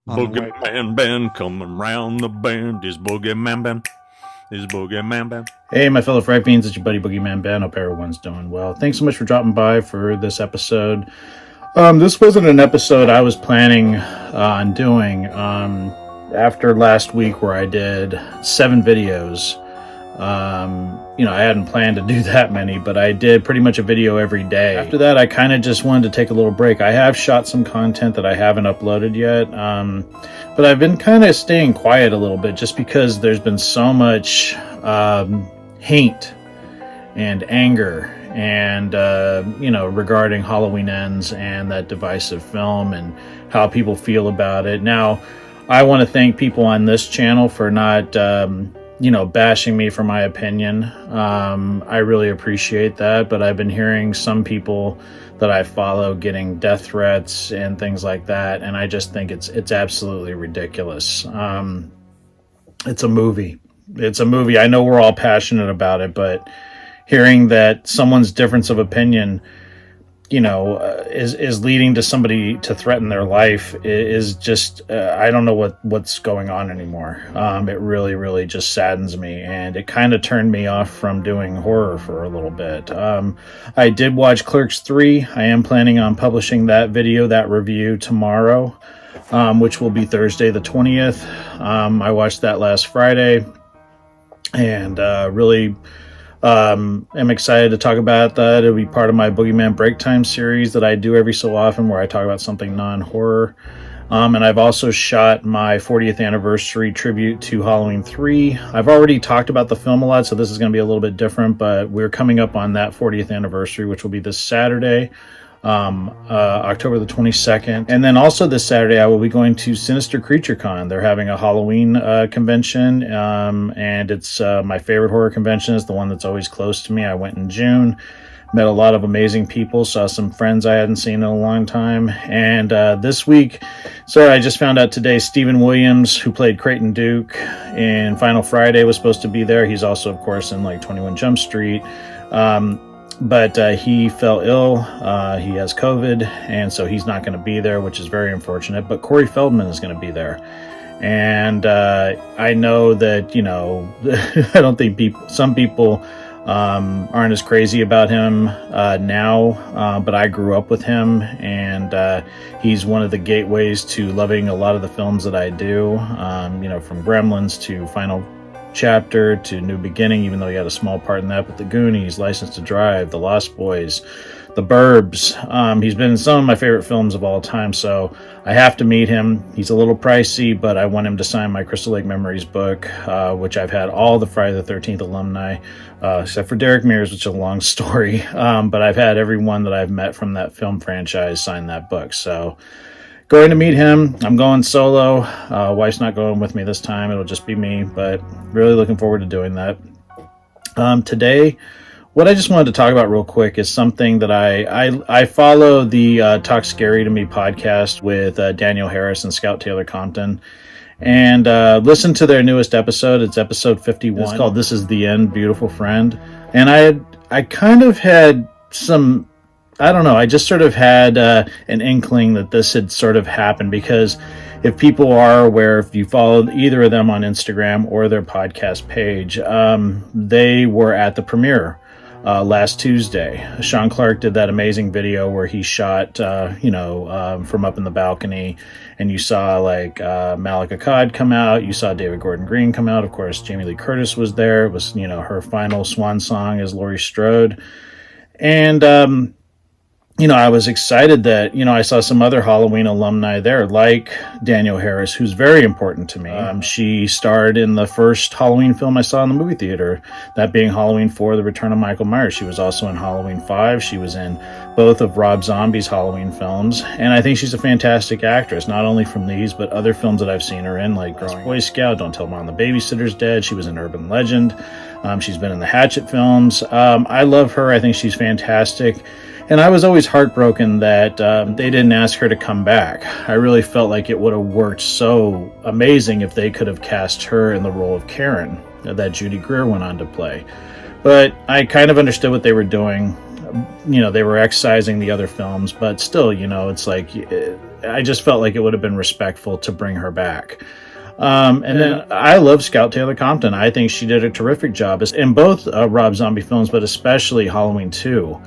Boogeyman band coming round the bend. Is Boogeyman band. Is Boogeyman band. Hey, my fellow Frag Fiends, it's your buddy Boogeyman Ben. Hope everyone's doing well. Thanks so much for dropping by for this episode. This wasn't an episode I was planning on doing. After last week where I did 7 videos, I hadn't planned to do that many, but I did pretty much a video every day. After that, I kind of just wanted to take a little break. I have shot some content that I haven't uploaded yet, but I've been kind of staying quiet a little bit just because there's been so much hate and anger and regarding Halloween Ends and that divisive film and how people feel about it. Now, I want to thank people on this channel for not bashing me for my opinion. I really appreciate that, but I've been hearing some people that I follow getting death threats and things like that, and I just think it's absolutely ridiculous. It's a movie. I know we're all passionate about it, but hearing that someone's difference of opinion, is leading to somebody to threaten their life is just, I don't know what's going on anymore. It really, really just saddens me, and it kind of turned me off from doing horror for a little bit. I did watch Clerks 3. I am planning on publishing that review tomorrow, which will be Thursday the 20th. I watched that last Friday, and really am excited to talk about that. It'll be part of my Boogeyman Break Time series that I do every so often, where I talk about something non-horror. And I've also shot my 40th anniversary tribute to Halloween 3. I've already talked about the film a lot, so this is going to be a little bit different, but we're coming up on that 40th anniversary, which will be this Saturday, October the 22nd. And then also this Saturday, I will be going to Sinister Creature Con. They're having a Halloween convention, and it's my favorite horror convention. It's the one that's always close to me. I went in June, met a lot of amazing people, saw some friends I hadn't seen in a long time. And this week, I just found out today, Stephen Williams, who played Creighton Duke in Final Friday, was supposed to be there. He's also, of course, in 21 Jump Street. But he fell ill. He has COVID, and so he's not going to be there, which is very unfortunate. But Corey Feldman is going to be there. And I know that, I don't think some people aren't as crazy about him now, but I grew up with him, and he's one of the gateways to loving a lot of the films that I do, from Gremlins to Final Chapter to New Beginning, even though he had a small part in that, but The Goonies, License to Drive, The Lost Boys, The Burbs. He's been in some of my favorite films of all time, so I have to meet him. He's a little pricey, but I want him to sign my Crystal Lake Memories book, which I've had all the Friday the 13th alumni, except for Derek Mears, which is a long story, but I've had everyone that I've met from that film franchise sign that book, so going to meet him. I'm going solo. Wife's not going with me this time. It'll just be me, but really looking forward to doing that. Today, what I just wanted to talk about real quick is something that I follow the Talk Scary to Me podcast with Daniel Harris and Scout Taylor Compton, and listen to their newest episode. It's episode 51. It's called This Is the End, Beautiful Friend. And I kind of had some, I don't know, I just sort of had an inkling that this had sort of happened, because if people are aware, if you follow either of them on Instagram or their podcast page, they were at the premiere last Tuesday. Sean Clark did that amazing video where he shot, from up in the balcony, and you saw Malika Akkad come out, you saw David Gordon Green come out, of course Jamie Lee Curtis was there. It was, her final swan song as Laurie Strode. And I was excited that, I saw some other Halloween alumni there, like Daniel Harris, who's very important to me. She starred in the first Halloween film I saw in the movie theater, that being Halloween 4, The Return of Michael Myers. She was also in Halloween 5. She was in both of Rob Zombie's Halloween films, and I think she's a fantastic actress, not only from these, but other films that I've seen her in, like Boy Scout, Don't Tell Mom the Babysitter's Dead. She was in Urban Legend. She's been in the Hatchet films. I love her. I think she's fantastic. And I was always heartbroken that they didn't ask her to come back. I really felt like it would have worked so amazing if they could have cast her in the role of Karen that Judy Greer went on to play. But I kind of understood what they were doing. They were excising the other films, but still, it's like I just felt like it would have been respectful to bring her back. And then I love Scout Taylor Compton. I think she did a terrific job in both Rob Zombie films, but especially Halloween 2,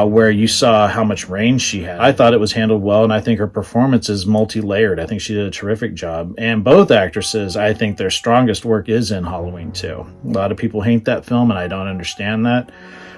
where you saw how much range she had. I thought it was handled well, and I think her performance is multi-layered. I think she did a terrific job. And both actresses, I think their strongest work is in Halloween 2. A lot of people hate that film, and I don't understand that.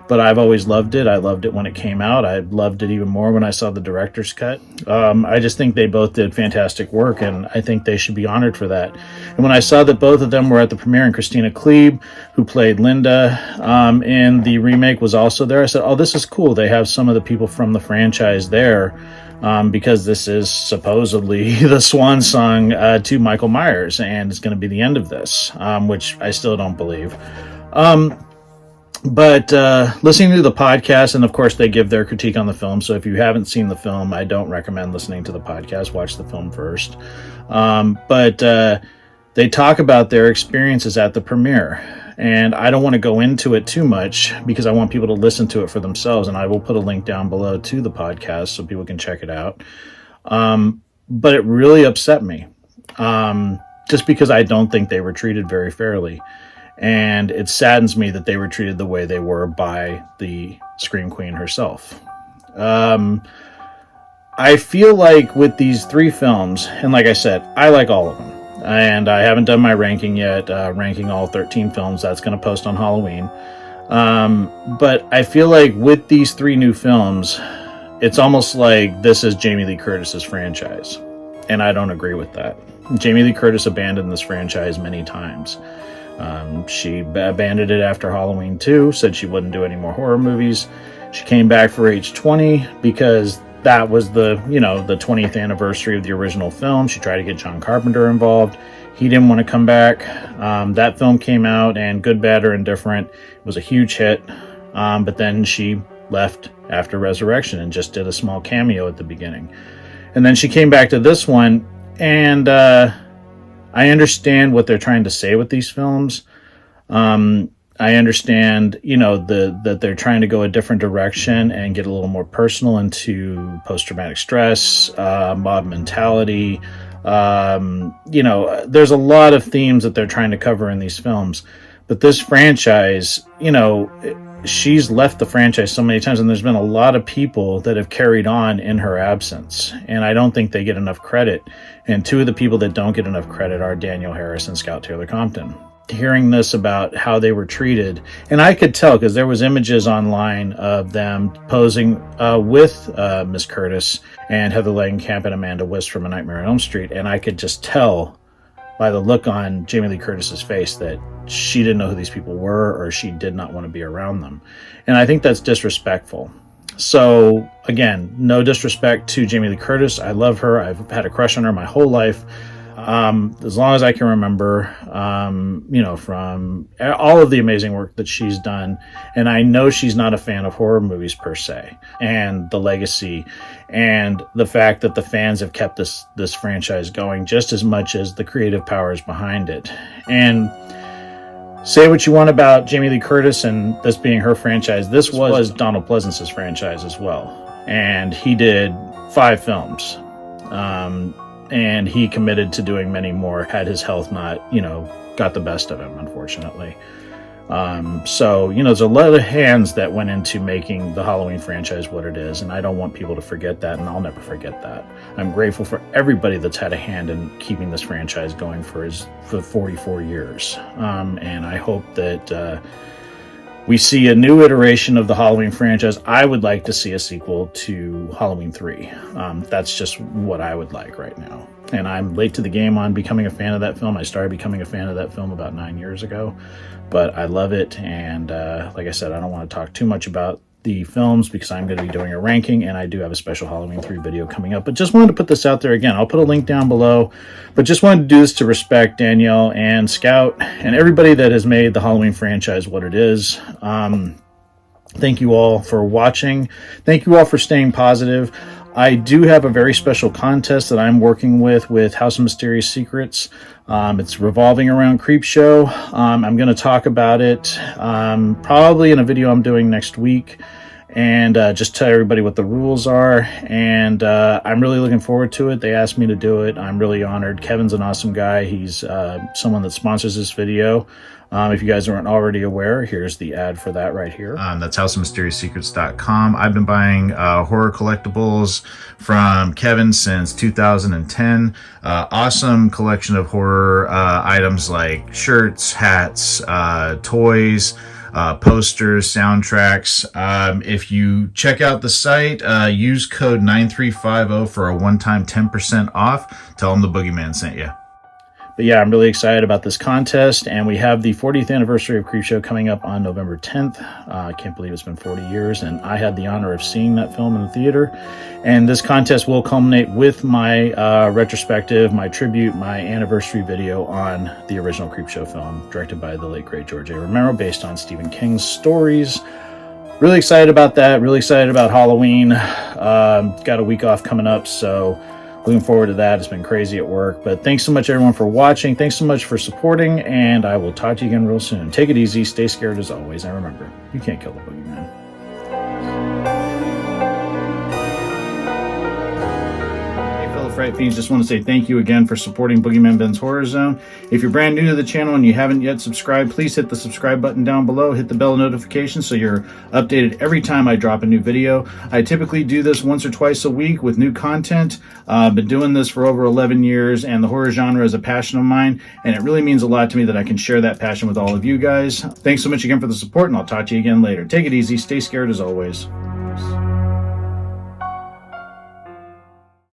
But I've always loved it. I loved it when it came out. I loved it even more when I saw the director's cut. I just think they both did fantastic work, and I think they should be honored for that. And when I saw that both of them were at the premiere, and Christina Klebe, who played Linda in the remake, was also there, I said, oh, this is cool. They have some of the people from the franchise there, because this is supposedly the swan song to Michael Myers, and it's going to be the end of this, which I still don't believe. But listening to the podcast, and of course they give their critique on the film, so if you haven't seen the film, I don't recommend listening to the podcast. Watch the film first. But they talk about their experiences at the premiere, and I don't want to go into it too much because I want people to listen to it for themselves, and I will put a link down below to the podcast so people can check it out. But it really upset me, just because I don't think they were treated very fairly. And it saddens me that they were treated the way they were by the Scream Queen herself. I feel like with these 3 films, and like I said, I like all of them. And I haven't done my ranking yet, ranking all 13 films. That's going to post on Halloween. But I feel like with these 3 new films, it's almost like this is Jamie Lee Curtis's franchise. And I don't agree with that. Jamie Lee Curtis abandoned this franchise many times. She abandoned it after Halloween 2, said she wouldn't do any more horror movies. She came back for H20 because that was the 20th anniversary of the original film. She tried to get John Carpenter involved. He didn't want to come back. That film came out, and Good, Bad, or Indifferent, it was a huge hit. But then she left after Resurrection and just did a small cameo at the beginning. And then she came back to this one, and I understand what they're trying to say with these films. I understand, that they're trying to go a different direction and get a little more personal into post-traumatic stress, mob mentality. There's a lot of themes that they're trying to cover in these films. But this franchise, she's left the franchise so many times, and there's been a lot of people that have carried on in her absence, and I don't think they get enough credit. And 2 of the people that don't get enough credit are Danielle Harris and Scout Taylor Compton. Hearing this about how they were treated, and I could tell because there was images online of them posing with Miss Curtis and Heather Langenkamp and Amanda Wist from A Nightmare on Elm Street, and I could just tell by the look on Jamie Lee Curtis's face that she didn't know who these people were, or she did not want to be around them. And I think that's disrespectful. So again, no disrespect to Jamie Lee Curtis. I love her. I've had a crush on her my whole life. As long as I can remember, from all of the amazing work that she's done. And I know she's not a fan of horror movies per se, and the legacy and the fact that the fans have kept this franchise going just as much as the creative powers behind it. And say what you want about Jamie Lee Curtis and this being her franchise. This was Donald Pleasance's franchise as well. And he did 5 films. And he committed to doing many more had his health not, got the best of him, unfortunately. So, there's a lot of hands that went into making the Halloween franchise what it is, and I don't want people to forget that, and I'll never forget that. I'm grateful for everybody that's had a hand in keeping this franchise going for 44 years. And I hope that we see a new iteration of the Halloween franchise. I would like to see a sequel to Halloween 3. That's just what I would like right now. And I'm late to the game on becoming a fan of that film. I started becoming a fan of that film about 9 years ago. But I love it. And like I said, I don't want to talk too much about the films because I'm going to be doing a ranking, and I do have a special Halloween 3 video coming up. But just wanted to put this out there again. I'll put a link down below. But just wanted to do this to respect Danielle and Scout and everybody that has made the Halloween franchise what it is. Thank you all for watching. Thank you all for staying positive. I do have a very special contest that I'm working with House of Mysterious Secrets. It's revolving around Creepshow. I'm going to talk about it probably in a video I'm doing next week. and just tell everybody what the rules are. And I'm really looking forward to it. They asked me to do it. I'm really honored. Kevin's an awesome guy. He's someone that sponsors this video. If you guys aren't already aware, here's the ad for that right here. That's houseofmysteriousecrets.com. I've been buying horror collectibles from Kevin since 2010. Awesome collection of horror items like shirts, hats, toys, posters, soundtracks. If you check out the site, use code 9350 for a one-time 10% off. Tell them the Boogeyman sent you. But yeah, I'm really excited about this contest, and we have the 40th anniversary of Creepshow coming up on November 10th. I can't believe it's been 40 years, and I had the honor of seeing that film in the theater. And this contest will culminate with my retrospective, my tribute, my anniversary video on the original Creepshow film, directed by the late great George A. Romero, based on Stephen King's stories. Really excited about that. Really excited about Halloween. Got a week off coming up, so looking forward to that. It's been crazy at work. But thanks so much, everyone, for watching. Thanks so much for supporting, and I will talk to you again real soon. Take it easy. Stay scared as always. And remember, you can't kill the boogeyman. Fright Fiends, just want to say thank you again for supporting Boogeyman Ben's Horror Zone. If you're brand new to the channel and you haven't yet subscribed, please hit the subscribe button down below, hit the bell notification so you're updated every time I drop a new video. I typically do this once or twice a week with new content. I've been doing this for over 11 years, and the horror genre is a passion of mine, and it really means a lot to me that I can share that passion with all of you guys. Thanks so much again for the support, and I'll talk to you again later. Take it easy, stay scared as always.